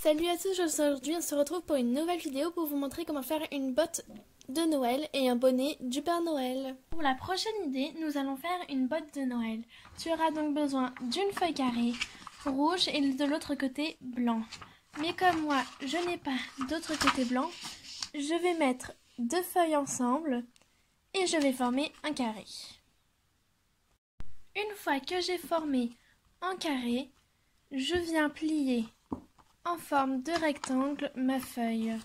Salut à tous, aujourd'hui on se retrouve pour une nouvelle vidéo pour vous montrer comment faire une botte de Noël et un bonnet du Père Noël. Pour la prochaine idée, nous allons faire une botte de Noël. Tu auras donc besoin d'une feuille carrée rouge et de l'autre côté blanc. Mais comme moi je n'ai pas d'autre côté blanc, je vais mettre deux feuilles ensemble et je vais former un carré. Une fois que j'ai formé un carré, je viens plier en forme de rectangle ma feuille.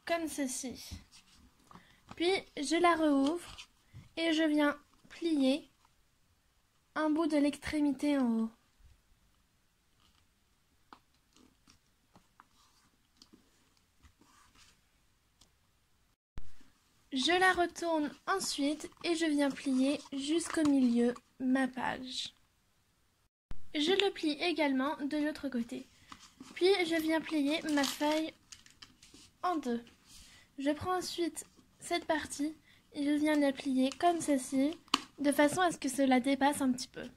Comme ceci. Puis je la rouvre et je viens plier un bout de l'extrémité en haut. Je la retourne ensuite et je viens plier jusqu'au milieu ma page. Je le plie également de l'autre côté. Puis je viens plier ma feuille en deux. Je prends ensuite cette partie et je viens la plier comme ceci, de façon à ce que cela dépasse un petit peu.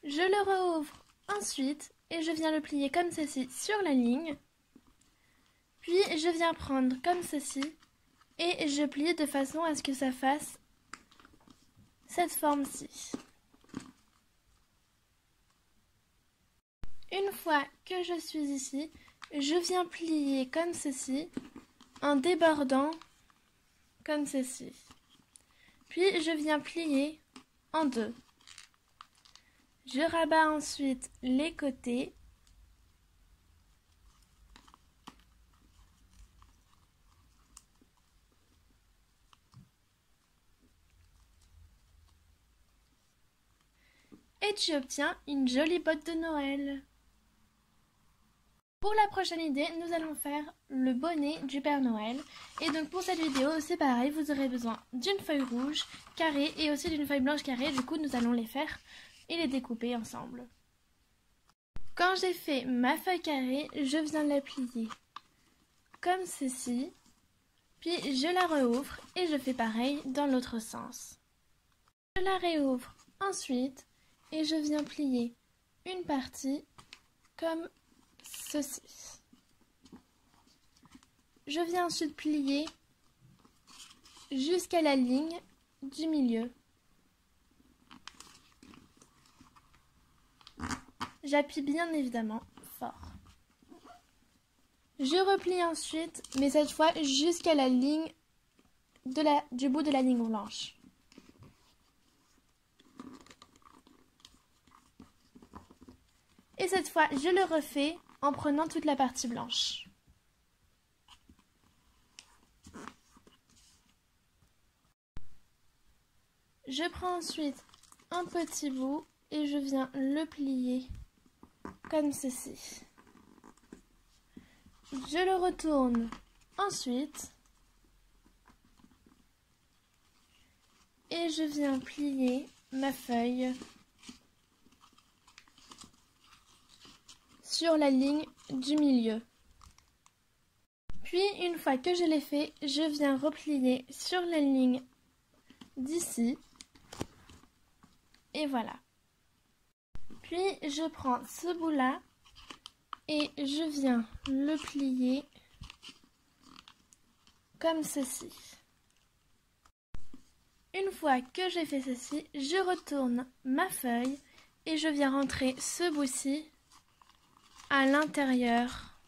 Je le rouvre ensuite et je viens le plier comme ceci sur la ligne. Puis je viens prendre comme ceci et je plie de façon à ce que ça fasse cette forme-ci. Une fois que je suis ici, je viens plier comme ceci en débordant comme ceci. Puis je viens plier en deux. Je rabats ensuite les côtés. Et tu obtiens une jolie botte de Noël. Pour la prochaine idée, nous allons faire le bonnet du Père Noël. Et donc pour cette vidéo, c'est pareil, vous aurez besoin d'une feuille rouge carrée et aussi d'une feuille blanche carrée. Du coup, nous allons les faire et les découper ensemble. Quand j'ai fait ma feuille carrée, je viens la plier comme ceci. Puis je la rouvre et je fais pareil dans l'autre sens. Je la réouvre ensuite. Et je viens plier une partie comme ceci. Je viens ensuite plier jusqu'à la ligne du milieu. J'appuie bien évidemment fort. Je replie ensuite, mais cette fois jusqu'à la ligne du bout de la ligne blanche. Et cette fois, je le refais en prenant toute la partie blanche. Je prends ensuite un petit bout et je viens le plier comme ceci. Je le retourne ensuite et je viens plier ma feuille sur la ligne du milieu. Puis une fois que je l'ai fait, je viens replier sur la ligne d'ici et voilà. Puis je prends ce bout là et je viens le plier comme ceci. Une fois que j'ai fait ceci, je retourne ma feuille et je viens rentrer ce bout-ci à l'intérieur.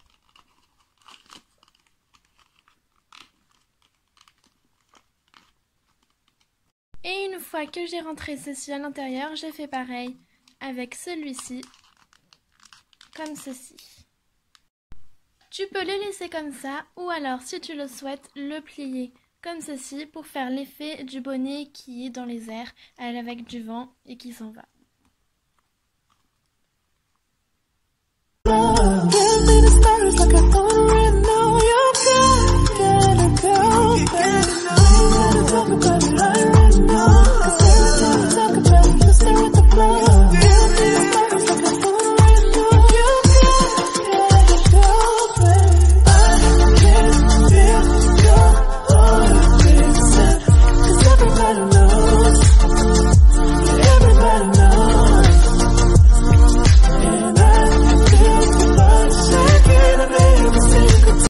Et une fois que j'ai rentré ceci à l'intérieur, j'ai fait pareil avec celui-ci, comme ceci. Tu peux les laisser comme ça, ou alors si tu le souhaites, le plier comme ceci pour faire l'effet du bonnet qui est dans les airs avec du vent et qui s'en va. Give me the stars like I thought.